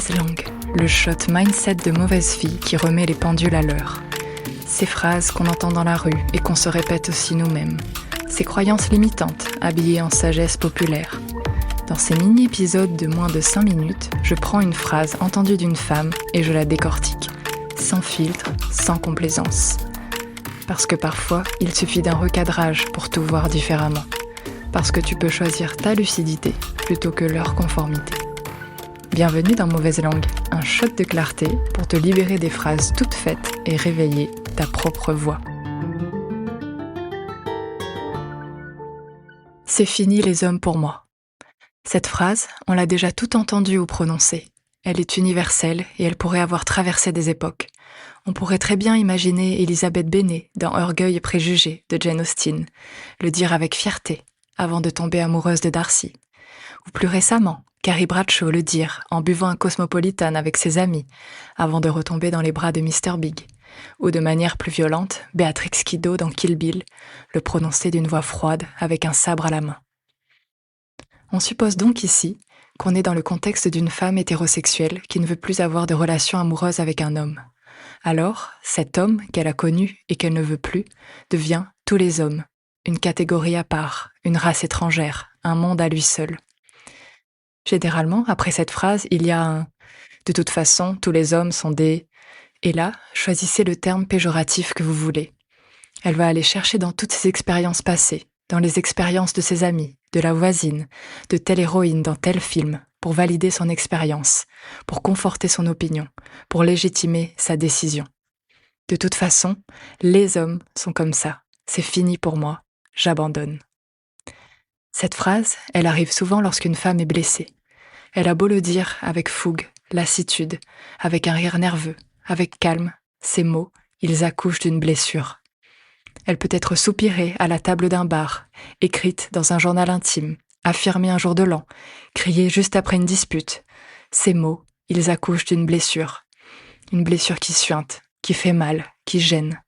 Mauvaise langue, le shot mindset de mauvaise fille qui remet les pendules à l'heure. Ces phrases qu'on entend dans la rue et qu'on se répète aussi nous-mêmes. Ces croyances limitantes, habillées en sagesse populaire. Dans ces mini-épisodes de moins de 5 minutes, je prends une phrase entendue d'une femme et je la décortique. Sans filtre, sans complaisance. Parce que parfois, il suffit d'un recadrage pour tout voir différemment. Parce que tu peux choisir ta lucidité plutôt que leur conformité. Bienvenue dans Mauvaise langue, un shot de clarté pour te libérer des phrases toutes faites et réveiller ta propre voix. C'est fini les hommes pour moi. Cette phrase, on l'a déjà tout entendue ou prononcée. Elle est universelle et elle pourrait avoir traversé des époques. On pourrait très bien imaginer Elisabeth Bennet dans Orgueil et préjugés de Jane Austen, le dire avec fierté avant de tomber amoureuse de Darcy. Ou plus récemment, Carrie Bradshaw le dire en buvant un Cosmopolitan avec ses amis avant de retomber dans les bras de Mr. Big. Ou de manière plus violente, Béatrix Kiddo dans Kill Bill, le prononcer d'une voix froide avec un sabre à la main. On suppose donc ici qu'on est dans le contexte d'une femme hétérosexuelle qui ne veut plus avoir de relation amoureuse avec un homme. Alors, cet homme qu'elle a connu et qu'elle ne veut plus devient tous les hommes, une catégorie à part, une race étrangère, un monde à lui seul. Généralement, après cette phrase, il y a un « de toute façon, tous les hommes sont des… » Et là, choisissez le terme péjoratif que vous voulez. Elle va aller chercher dans toutes ses expériences passées, dans les expériences de ses amis, de la voisine, de telle héroïne dans tel film, pour valider son expérience, pour conforter son opinion, pour légitimer sa décision. De toute façon, les hommes sont comme ça. C'est fini pour moi. J'abandonne. Cette phrase, elle arrive souvent lorsqu'une femme est blessée. Elle a beau le dire avec fougue, lassitude, avec un rire nerveux, avec calme, ces mots, ils accouchent d'une blessure. Elle peut être soupirée à la table d'un bar, écrite dans un journal intime, affirmée un jour de l'an, criée juste après une dispute. Ces mots, ils accouchent d'une blessure. Une blessure qui suinte, qui fait mal, qui gêne.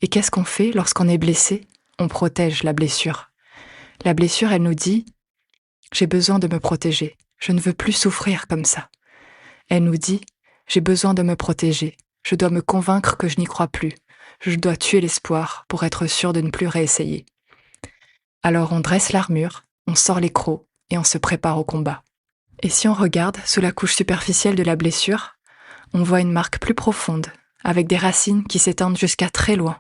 Et qu'est-ce qu'on fait lorsqu'on est blessé ? On protège la blessure. La blessure, elle nous dit « J'ai besoin de me protéger, je ne veux plus souffrir comme ça ». Elle nous dit « J'ai besoin de me protéger, je dois me convaincre que je n'y crois plus, je dois tuer l'espoir pour être sûr de ne plus réessayer ». Alors on dresse l'armure, on sort les crocs et on se prépare au combat. Et si on regarde sous la couche superficielle de la blessure, on voit une marque plus profonde, avec des racines qui s'étendent jusqu'à très loin.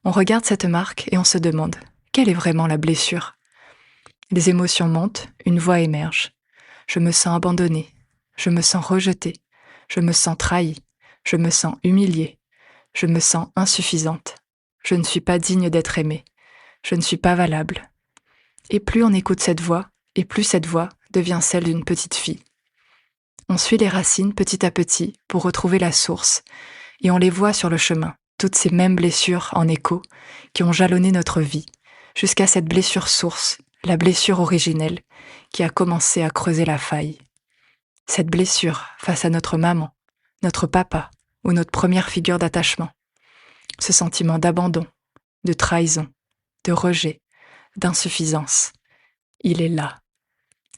On regarde cette marque et on se demande « Quelle est vraiment la blessure ?» Les émotions montent, une voix émerge. Je me sens abandonnée, je me sens rejetée, je me sens trahie, je me sens humiliée, je me sens insuffisante, je ne suis pas digne d'être aimée, je ne suis pas valable. Et plus on écoute cette voix, et plus cette voix devient celle d'une petite fille. On suit les racines petit à petit pour retrouver la source, et on les voit sur le chemin, toutes ces mêmes blessures en écho qui ont jalonné notre vie, jusqu'à cette blessure source, la blessure originelle, qui a commencé à creuser la faille. Cette blessure face à notre maman, notre papa ou notre première figure d'attachement. Ce sentiment d'abandon, de trahison, de rejet, d'insuffisance. Il est là.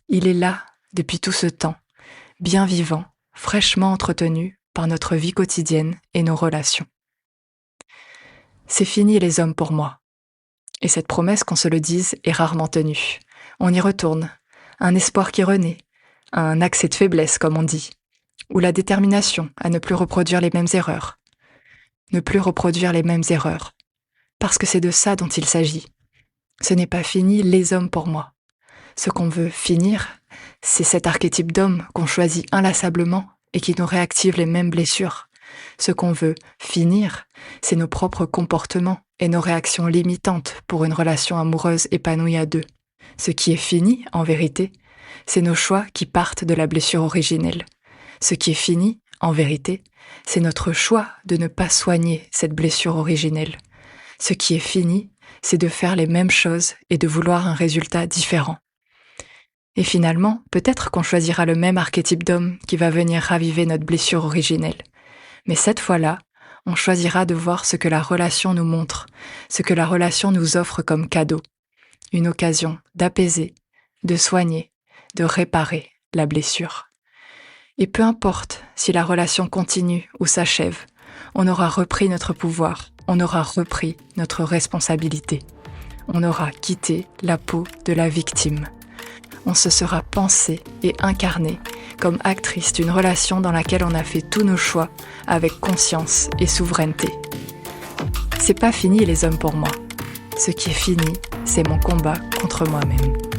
Il est là depuis tout ce temps, bien vivant, fraîchement entretenu par notre vie quotidienne et nos relations. C'est fini les hommes pour moi. Et cette promesse, qu'on se le dise, est rarement tenue. On y retourne. Un espoir qui renaît. Un accès de faiblesse, comme on dit. Ou la détermination à ne plus reproduire les mêmes erreurs. Ne plus reproduire les mêmes erreurs. Parce que c'est de ça dont il s'agit. Ce n'est pas fini les hommes pour moi. Ce qu'on veut finir, c'est cet archétype d'homme qu'on choisit inlassablement et qui nous réactive les mêmes blessures. Ce qu'on veut finir, c'est nos propres comportements et nos réactions limitantes pour une relation amoureuse épanouie à deux. Ce qui est fini, en vérité, c'est nos choix qui partent de la blessure originelle. Ce qui est fini, en vérité, c'est notre choix de ne pas soigner cette blessure originelle. Ce qui est fini, c'est de faire les mêmes choses et de vouloir un résultat différent. Et finalement, peut-être qu'on choisira le même archétype d'homme qui va venir raviver notre blessure originelle. Mais cette fois-là, on choisira de voir ce que la relation nous montre, ce que la relation nous offre comme cadeau. Une occasion d'apaiser, de soigner, de réparer la blessure. Et peu importe si la relation continue ou s'achève, on aura repris notre pouvoir, on aura repris notre responsabilité. On aura quitté la peau de la victime. On se sera pensé et incarné comme actrice d'une relation dans laquelle on a fait tous nos choix avec conscience et souveraineté. C'est pas fini les hommes pour moi. Ce qui est fini, c'est mon combat contre moi-même.